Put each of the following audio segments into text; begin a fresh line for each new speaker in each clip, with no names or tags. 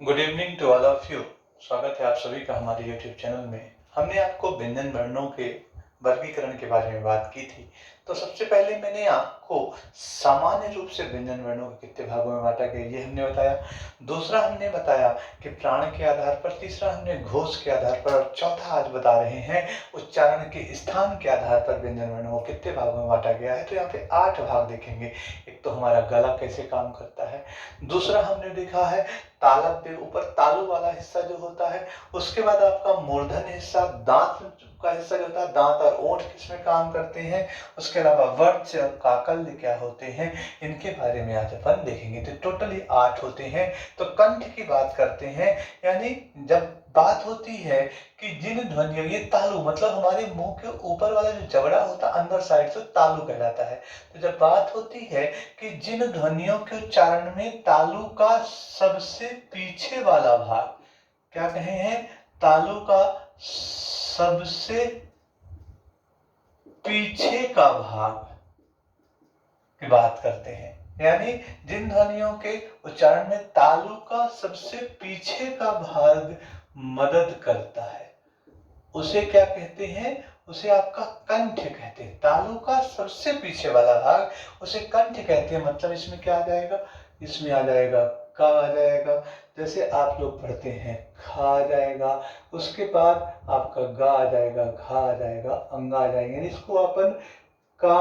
Good evening to all of you. स्वागत है आप सभी का हमारे यूट्यूब चैनल में। हमने आपको व्यंजन वर्णों के वर्गीकरण के बारे में बात की थी। तो सबसे पहले मैंने आपको सामान्य रूप से व्यंजन वर्णों को कितने भागों में बांटा गया ये हमने बताया। दूसरा हमने बताया कि प्राण के आधार पर, तीसरा हमने घोष के आधार पर, और चौथा आज बता रहे हैं उच्चारण के स्थान के आधार पर व्यंजन वर्णों को कितने भागों में बांटा गया है। तो यहाँ पे 8 भाग देखेंगे। एक तो हमारा गला कैसे काम करता है, दूसरा हमने देखा है तालव्य पे ऊपर तालु वाला हिस्सा जो होता है, उसके बाद आपका मूर्धन हिस्सा, दांत का हिस्सा जो होता है, दांत और ओंठ किसमें काम करते हैं, उसके अलावा वर्च और काकल्य क्या होते हैं, इनके बारे में आज अपन देखेंगे। तो टोटली 8 होते हैं। तो कंठ की बात करते हैं, यानी जब बात होती है कि जिन ध्वनियों, ये तालु मतलब हमारे मुंह के ऊपर वाला जो जबड़ा होता है अंदर साइड से, तालु कहलाता है। तो जब बात होती है कि जिन ध्वनियों के उच्चारण में तालु का सबसे पीछे वाला भाग, क्या कहे हैं, तालु का सबसे पीछे का भाग की बात करते हैं, यानी जिन ध्वनियों के उच्चारण में तालु का सबसे पीछे का भाग मदद करता है, उसे क्या कहते हैं, उसे आपका कंठ कहते हैं। तालु का सबसे पीछे वाला भाग उसे कंठ कहते हैं। मतलब इसमें क्या आ जाएगा, इसमें आ जाएगा का आ जाएगा। जैसे आप लोग पढ़ते हैं खा आ जाएगा, उसके बाद आपका गा आ जाएगा, घा आ जाएगा, अंगा आ जाएंगे। यानी इसको अपन का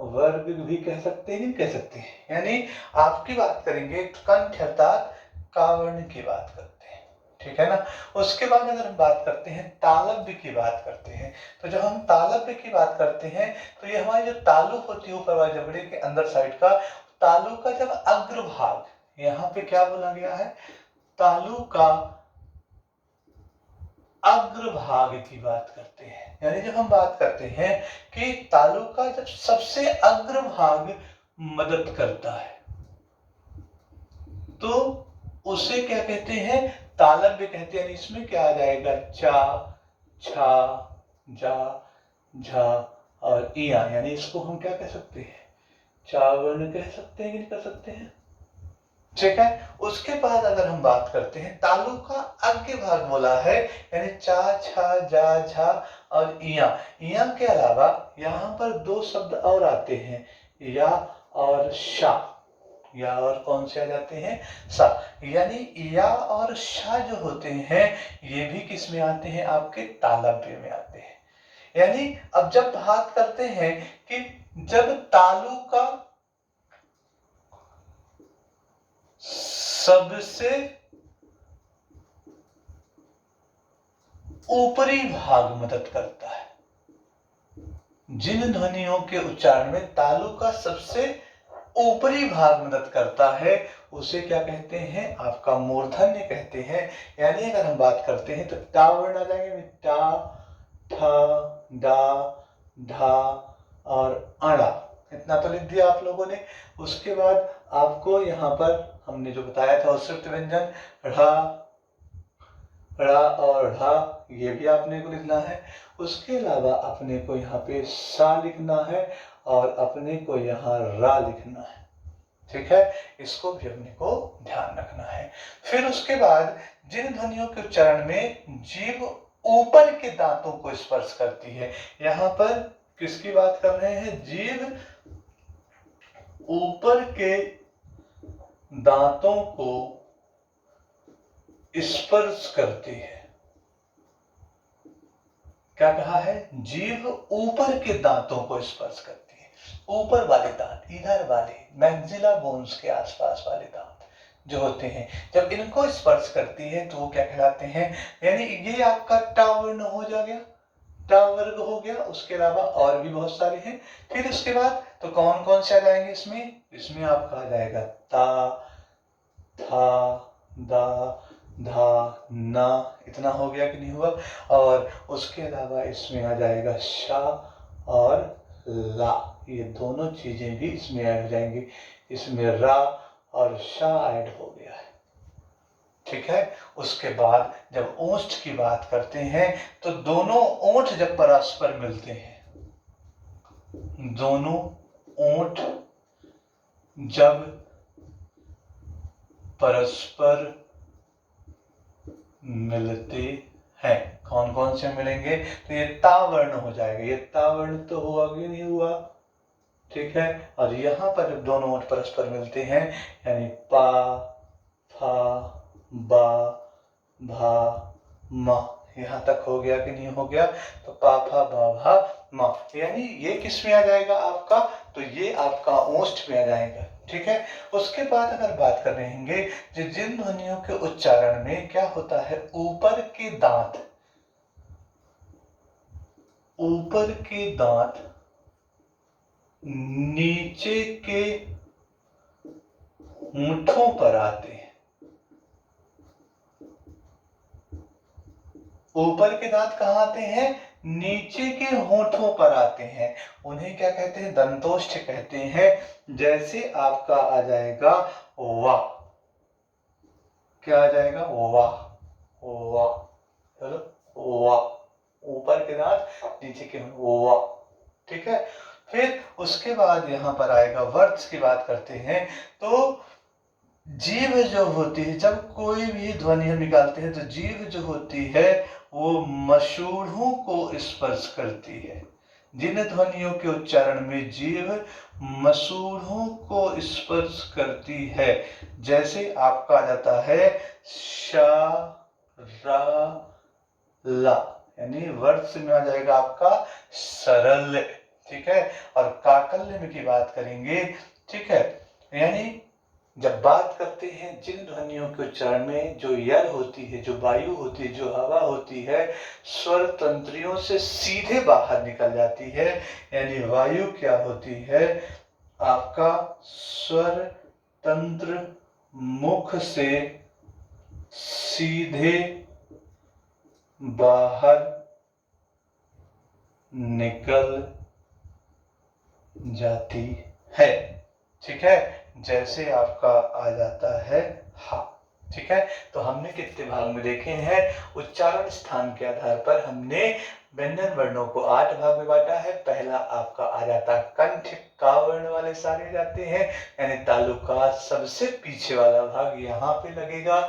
वर्ग भी कह सकते हैं, कह सकते हैं। यानी आपकी बात करेंगे कंठ अर्थात का वर्ण की बात करते हैं, ठीक है ना। उसके बाद अगर हम बात करते हैं तालव्य की बात करते हैं, तो जब हम तालव्य की बात करते हैं तो ये हमारी जो तालु होती है ऊपर वाले जबड़े के अंदर साइड का, तालु का जब अग्रभाग, यहाँ पे क्या बोला गया है, तालु का अग्रभाग की बात करते हैं। यानी जब हम बात करते हैं कि तालु का जब सबसे अग्रभाग मदद करता है तो उसे क्या कहते हैं, तालव्य कहते हैं। इसमें क्या आ जाएगा, चा, छा, जा, झा और इया, यानी इसको हम क्या कह सकते हैं, चावर्ण कह सकते हैं कि नहीं कह सकते हैं, ठीक है। उसके बाद अगर हम बात करते हैं तालु का अग्र भाग बोला है, यानी चा, छा, जा, झा और इया। इया के अलावा यहाँ पर 2 शब्द और आते हैं, या और शा। या और कौन से आ जाते हैं, सा। यानी या और शा जो होते हैं ये भी किस में आते हैं, आपके तालव्य में आते हैं। यानी अब जब बात करते हैं कि जब तालु का सबसे ऊपरी भाग मदद करता है, जिन ध्वनियों के उच्चारण में तालु का सबसे ऊपरी भाग मदद करता है उसे क्या कहते हैं, आपका मूर्धन्य कहते हैं। यानी अगर हम बात करते हैं तो टा वर्ण आ जाएंगे, टा, ठा, डा, ढा और अड़ा, इतना तो लिख दिया आप लोगों ने। उसके बाद आपको यहाँ पर हमने जो बताया था उत्सृत व्यंजन ढ़ा, ड़ा और ढा, ये भी आपने को लिखना है। उसके अलावा अपने को यहाँ पे सा लिखना है और अपने को यहाँ रा लिखना है, ठीक है। इसको भी अपने को ध्यान रखना है। फिर उसके बाद जिन ध्वनियों के उच्चारण में जीभ ऊपर के दांतों को स्पर्श करती है, यहाँ पर किसकी बात कर रहे हैं, जीभ ऊपर के दांतों को स्पर्श करती है। क्या कहा है, जीभ ऊपर के दांतों को स्पर्श करती है। ऊपर वाले दांत, इधर वाले मैक्सिला बोन्स के आसपास वाले दांत जो होते हैं, जब इनको स्पर्श करती है तो वो क्या कहलाते हैं, यानी ये आपका टा वर्ण हो जाएगा, टा वर्ग हो गया। उसके अलावा और भी बहुत सारे हैं। फिर उसके बाद तो कौन कौन से आ जाएंगे इसमें, इसमें आपका आ जाएगा ता, था, दा, धा, ना, इतना हो गया कि नहीं हुआ। और उसके अलावा इसमें आ जाएगा शा और ला, ये दोनों चीजें भी इसमें ऐड हो जाएंगी। इसमें रा और शा ऐड हो गया है, ठीक है। उसके बाद जब ओष्ठ की बात करते हैं तो दोनों ओंठ जब परस्पर मिलते हैं, दोनों ओंठ जब परस्पर मिलते हैं। कौन कौन से मिलेंगे? तो ये ता वर्ण हो जाएगा, ये ता वर्ण तो हुआ कि नहीं हुआ, ठीक है। और यहाँ पर जब दोनों ओंठ परस्पर मिलते हैं यानी पा, फा, बा, भा, मा, यहाँ तक हो गया कि नहीं हो गया? तो पा, फा, बा, भा, मा, यानी ये किस में आ जाएगा आपका? तो ये आपका ओष्ठ में आ जाएगा, ठीक है। उसके बाद अगर बात कर रहेंगे जिन ध्वनियों के उच्चारण में क्या होता है, ऊपर के दांत, ऊपर के दांत नीचे के होंठों पर आते हैं, ऊपर के दांत कहाँ आते हैं? नीचे के होंठों पर आते हैं, उन्हें क्या कहते हैं? दंतोष्ठ कहते हैं। जैसे आपका आ जाएगा वाह, क्या आ जाएगा? वाह, वाह, चलो वाह, ऊपर के दांत नीचे के वाह, ठीक है। फिर उसके बाद यहाँ पर आएगा वर्ड्स की बात करते हैं, तो जीभ जो होती है, जब कोई भी ध्वनि हम निकालते हैं तो जीभ जो होती है वो मसूड़ों को स्पर्श करती है। जिन ध्वनियों के उच्चारण में जीभ मसूड़ों को स्पर्श करती है, जैसे आपका आ जाता है शा, रा, ला, यानी वर्ष में आ जाएगा आपका सरल, ठीक है। और काकल्य में की बात करेंगे, ठीक है, यानी जब बात करते हैं जिन ध्वनियों के उच्चारण में जो यल होती है, जो वायु होती है, जो हवा होती है, स्वर तंत्रियों से सीधे बाहर निकल जाती है, यानी वायु क्या होती है आपका स्वर तंत्र मुख से सीधे बाहर निकल जाती है, ठीक है। जैसे आपका आ जाता है हा, ठीक है। तो हमने कितने भाग में देखे हैं? उच्चारण स्थान के आधार पर हमने व्यंजन वर्णों को 8 भाग में बांटा है। पहला आपका आ जाता है कंठ, का वर्ण वाले सारे जाते हैं, यानी तालु का सबसे पीछे वाला भाग यहाँ पे लगेगा।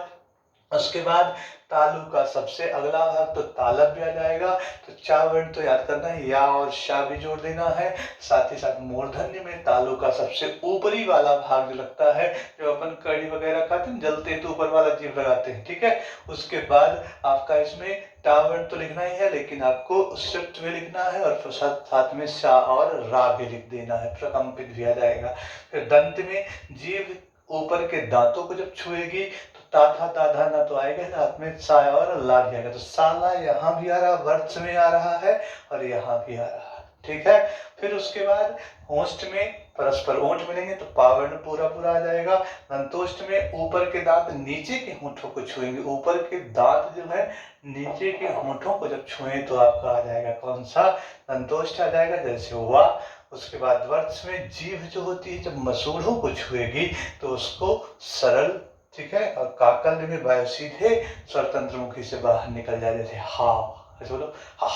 उसके बाद तालु का सबसे अगला भाग तो तालब भी आ जाएगा। तो चा वर्ण तो याद करना है, या और शा भी जोड़ देना है। साथ ही साथ मूर्धन्य में तालु का सबसे ऊपरी वाला भाग जो लगता है, जो अपन कड़ी वगैरह खाते हैं जलते हैं तो ऊपर वाला जीभ लगाते हैं, ठीक है। उसके बाद आपका इसमें टा वर्ण तो लिखना ही है, लेकिन आपको संयुक्त में लिखना है, और साथ में शा और रा भी लिख देना है, प्रकंपित भी आ जाएगा। फिर दंत में जीभ ऊपर के दांतों को जब छुएगी तो ता था ता धा ना तो आएगा, साथ में सा और ला भी आएगा। तो साला यहाँ भी आ रहा, वर्ष में आ रहा है, और यहाँ भी आ रहा है, ठीक है। फिर उसके बाद होस्ट में परस्पर ओंठ मिलेंगे तो पावर्ण पूरा पूरा आ जाएगा। दंतोष्ठ में ऊपर के दांत नीचे के होंठों को छुएंगे, ऊपर के दांत जो है नीचे के होंठों को जब छुए तो आपका आ जाएगा कौन सा? दंतोष्ठ आ जाएगा, जैसे हुआ। उसके बाद वर्ष में जीभ जो होती है जब मसूड़ों को छुएगी तो उसको सरल, ठीक है। और काकल्य में वायु सीधे स्वरतंत्र मुखी से बाहर निकल जाए, जैसे हा, ऐसे बोलो हा,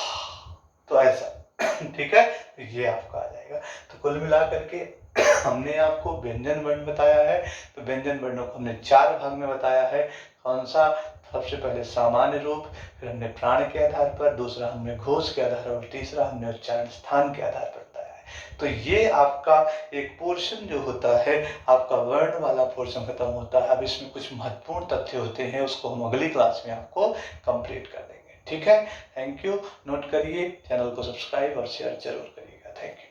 तो ऐसा, ठीक है। तो ये आपका आ जाएगा। तो कुल मिला करके हमने आपको व्यंजन वर्ण बताया है। तो व्यंजन वर्णों को हमने 4 भाग में बताया है। कौन सा? सबसे पहले सामान्य रूप, फिर हमने प्राण के आधार पर, दूसरा हमने घोष के आधार पर, तीसरा हमने उच्चारण स्थान के आधार पर बताया है। तो ये आपका एक पोर्शन जो होता है, आपका वर्ण वाला पोर्शन खत्म होता है। अब इसमें कुछ महत्वपूर्ण तथ्य होते हैं, उसको हम अगली क्लास में आपको कंप्लीट कर देंगे, ठीक है। Thank you. नोट करिए, चैनल को सब्सक्राइब और शेयर जरूर करिएगा। Thank you.